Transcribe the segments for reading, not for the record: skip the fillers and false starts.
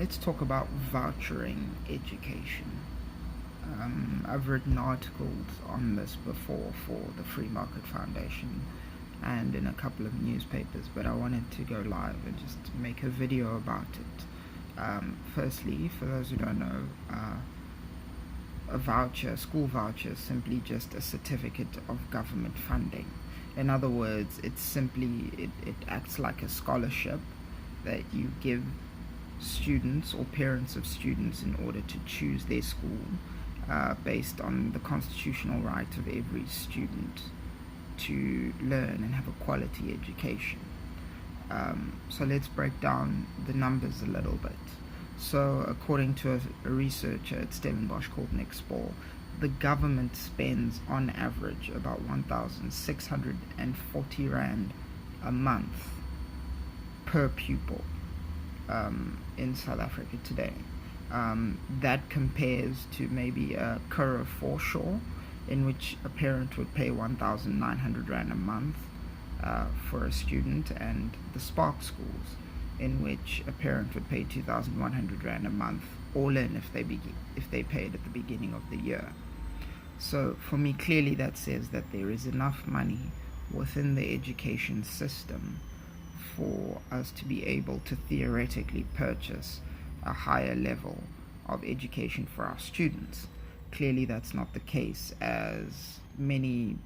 Let's talk about vouchering education. I've written articles on this before for the Free Market Foundation and in a couple of newspapers, but I wanted to go live and just make a video about it. Firstly, for those who don't know, a voucher, school voucher, is simply just a certificate of government funding. In other words, it acts like a scholarship that you give students or parents of students in order to choose their school based on the constitutional right of every student to learn and have a quality education. So let's break down the numbers a little bit. So according to a researcher at Stellenbosch called Nick Spall, the government spends on average about 1,640 Rand a month per pupil in South Africa today. That compares to maybe a Curra foreshore, in which a parent would pay 1,900 Rand a month for a student, and the Spark schools, in which a parent would pay 2,100 Rand a month, all in if they paid at the beginning of the year. So for me, clearly that says that there is enough money within the education system for us to be able to theoretically purchase a higher level of education for our students. Clearly that's not the case, as many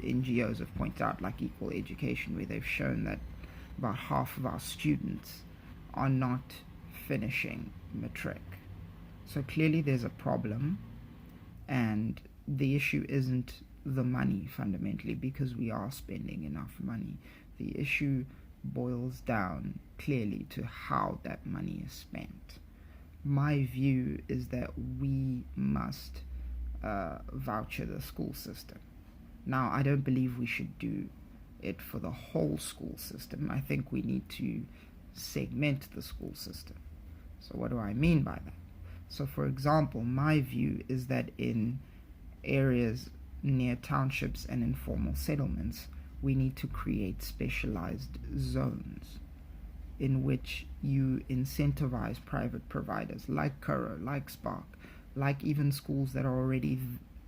NGOs have pointed out, like Equal Education, where they've shown that about half of our students are not finishing matric. So clearly there's a problem, and the issue isn't the money fundamentally, because we are spending enough money. The issue boils down clearly to how that money is spent. My view is that we must voucher the school system. Now, I don't believe we should do it for the whole school system. I think we need to segment the school system. So what do I mean by that? So for example, my view is that in areas near townships and informal settlements, we need to create specialized zones in which you incentivize private providers like Curra, like Spark, like even schools that are already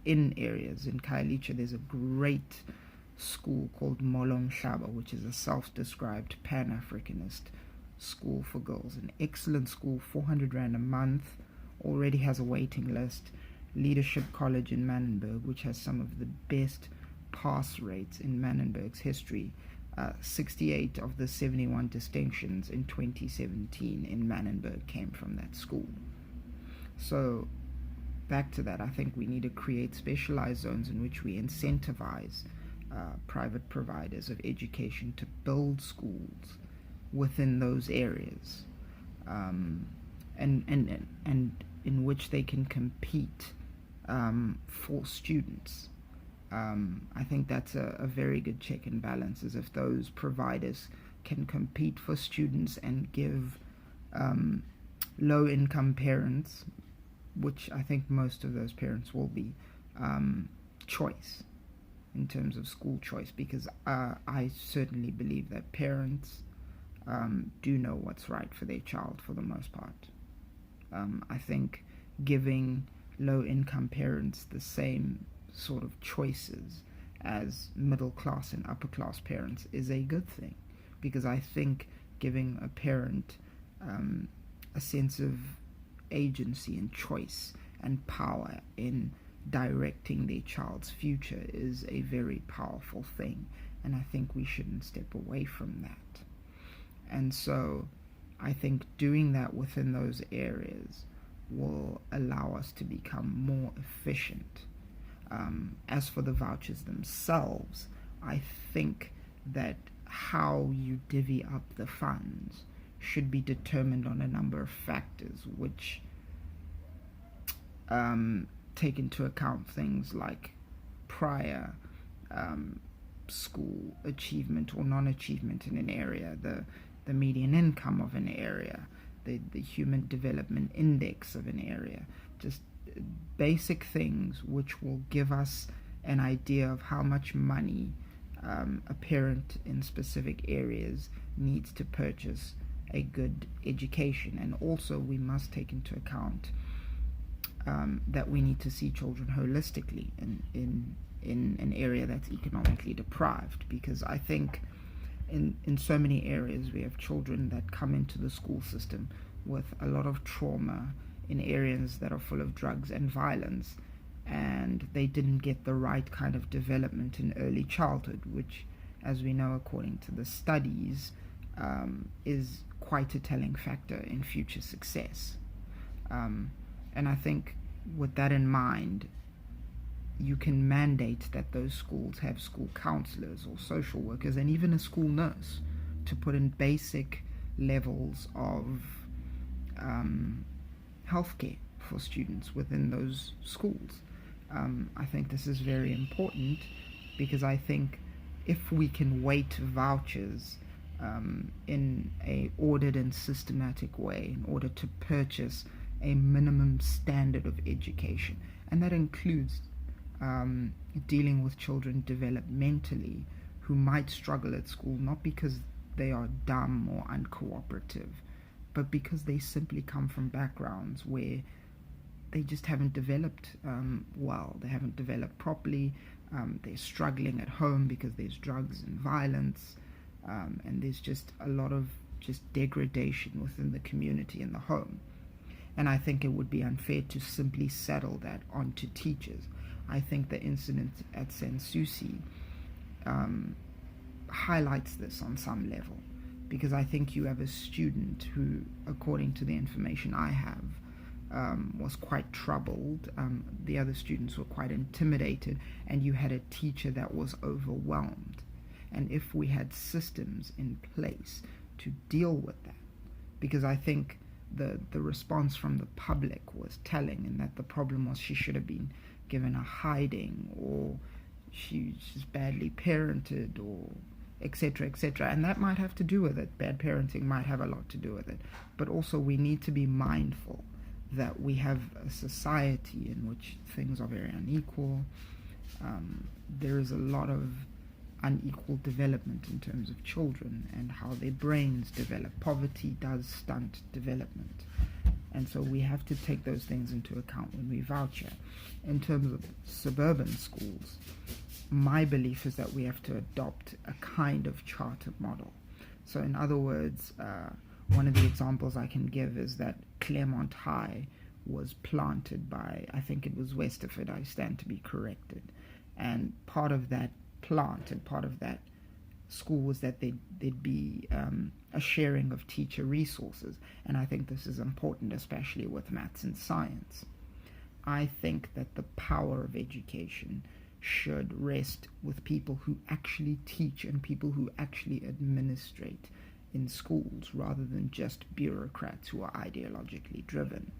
in areas. In Khayelitsha, there's a great school called Molong Shaba, which is a self-described Pan-Africanist school for girls. An excellent school, 400 Rand a month, already has a waiting list. Leadership College in Manenberg, which has some of the best pass rates in Manenberg's history. 68 of the 71 distinctions in 2017 in Manenberg came from that school. So back to that, I think we need to create specialized zones in which we incentivize private providers of education to build schools within those areas, and in which they can compete for students. I think that's a very good check and balance, as if those providers can compete for students and give low-income parents, which I think most of those parents will be, choice in terms of school choice, because I certainly believe that parents do know what's right for their child for the most part. I think giving low-income parents the same sort of choices as middle-class and upper-class parents is a good thing, because I think giving a parent a sense of agency and choice and power in directing their child's future is a very powerful thing, and I think we shouldn't step away from that. And so I think doing that within those areas will allow us to become more efficient. As for the vouchers themselves, I think that how you divvy up the funds should be determined on a number of factors, which take into account things like prior school achievement or non-achievement in an area, the median income of an area, the human development index of an area, just basic things which will give us an idea of how much money a parent in specific areas needs to purchase a good education. And also we must take into account that we need to see children holistically in an area that's economically deprived, because I think in so many areas we have children that come into the school system with a lot of trauma in areas that are full of drugs and violence, and they didn't get the right kind of development in early childhood, which, as we know according to the studies, is quite a telling factor in future success. And I think with that in mind, you can mandate that those schools have school counselors or social workers and even a school nurse to put in basic levels of healthcare for students within those schools. I think this is very important, because I think if we can weight vouchers in a ordered and systematic way in order to purchase a minimum standard of education, and that includes dealing with children developmentally who might struggle at school, not because they are dumb or uncooperative, but because they simply come from backgrounds where they just haven't developed well, they haven't developed properly, they're struggling at home because there's drugs and violence, and there's just a lot of just degradation within the community and the home. And I think it would be unfair to simply settle that onto teachers. I think the incident at Sanssouci highlights this on some level, because I think you have a student who, according to the information I have, was quite troubled. The other students were quite intimidated, and you had a teacher that was overwhelmed. And if we had systems in place to deal with that, because I think the response from the public was telling, in that the problem was she should have been given a hiding, or she's badly parented, or etc., etc. And that might have to do with it. Bad parenting might have a lot to do with it. But also we need to be mindful that we have a society in which things are very unequal. There is a lot of unequal development in terms of children and how their brains develop. Poverty does stunt development, and so we have to take those things into account when we voucher. In terms of suburban schools, my belief is that we have to adopt a kind of charter model. So in other words, one of the examples I can give is that Claremont High was planted by, I think it was Westerford, I stand to be corrected, and part of that plant and part of that school was that there'd be a sharing of teacher resources. And I think this is important, especially with maths and science. I think that the power of education should rest with people who actually teach and people who actually administrate in schools, rather than just bureaucrats who are ideologically driven.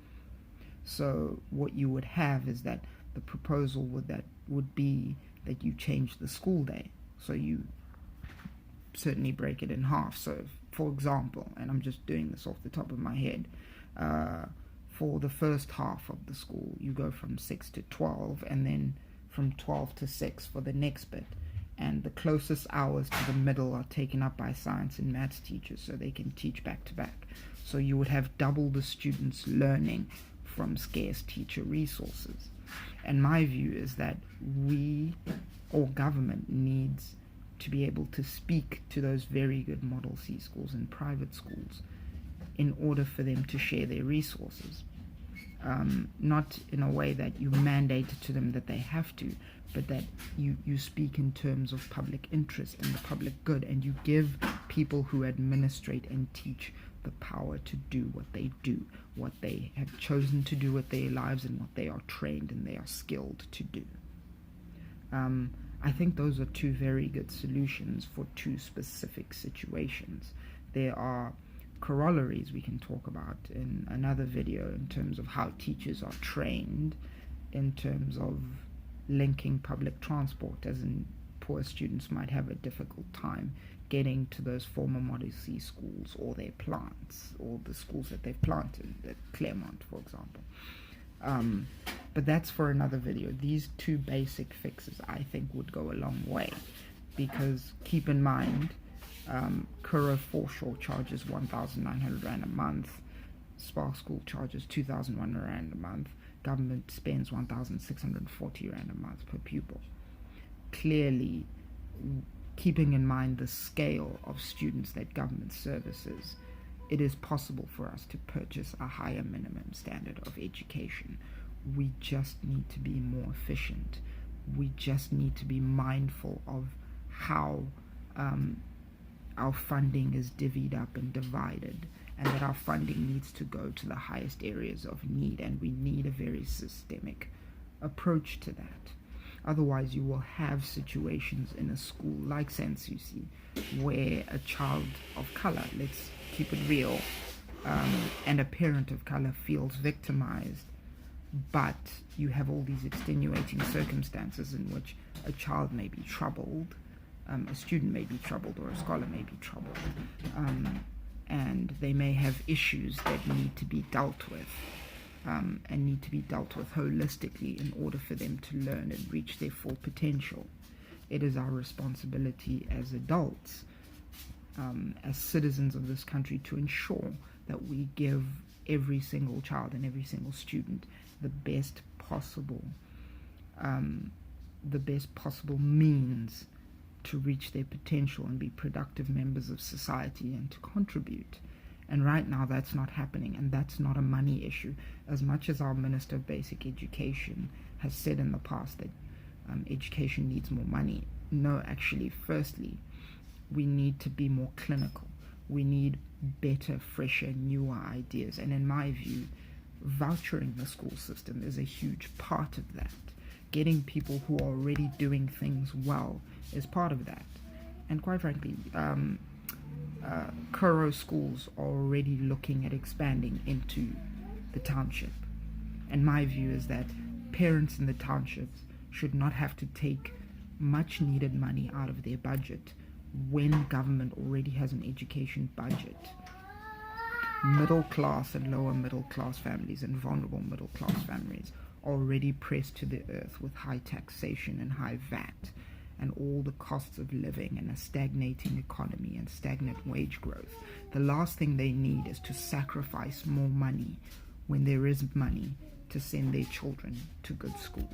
So what you would have is that the proposal would be that you change the school day. So you certainly break it in half. So for example, and I'm just doing this off the top of my head, for the first half of the school you go from 6 to 12, and then from 12 to 6 for the next bit, and the closest hours to the middle are taken up by science and maths teachers, so they can teach back to back. So you would have double the students learning from scarce teacher resources. And my view is that we, or government, needs to be able to speak to those very good Model C schools and private schools in order for them to share their resources. Not in a way that you mandate to them that they have to, but that you speak in terms of public interest and the public good, and you give people who administrate and teach the power to do what they do, what they have chosen to do with their lives, and what they are trained and they are skilled to do. I think those are two very good solutions for two specific situations. There are corollaries we can talk about in another video in terms of how teachers are trained, in terms of linking public transport, as in poor students might have a difficult time getting to those former Model C schools or their plants, or the schools that they've planted, at Claremont, for example. But that's for another video. These two basic fixes, I think, would go a long way, because keep in mind, Curro foreshore charges 1,900 Rand a month. Spark School charges 2,100 Rand a month. Government spends 1,640 Rand a month per pupil. Clearly, keeping in mind the scale of students that government services, it is possible for us to purchase a higher minimum standard of education. We just need to be more efficient. We just need to be mindful of how our funding is divvied up and divided, and that our funding needs to go to the highest areas of need, and we need a very systemic approach to that. Otherwise, you will have situations in a school like Sanssouci where a child of color, let's keep it real, and a parent of color feels victimized, but you have all these extenuating circumstances in which a child may be troubled, a student may be troubled, or a scholar may be troubled, and they may have issues that need to be dealt with, and need to be dealt with holistically in order for them to learn and reach their full potential. It is our responsibility as adults, as citizens of this country, to ensure that we give every single child and every single student the best possible means to reach their potential and be productive members of society and to contribute. And right now that's not happening, and that's not a money issue. As much as our Minister of Basic Education has said in the past that education needs more money, no, actually, firstly, we need to be more clinical. We need better, fresher, newer ideas. And in my view, vouchering the school system is a huge part of that. Getting people who are already doing things well is part of that. And quite frankly, Curro schools are already looking at expanding into the township. And my view is that parents in the townships should not have to take much needed money out of their budget when government already has an education budget. Middle class and lower middle class families and vulnerable middle class families are already pressed to the earth with high taxation and high VAT and all the costs of living and a stagnating economy and stagnant wage growth. The last thing they need is to sacrifice more money when there is money to send their children to good schools.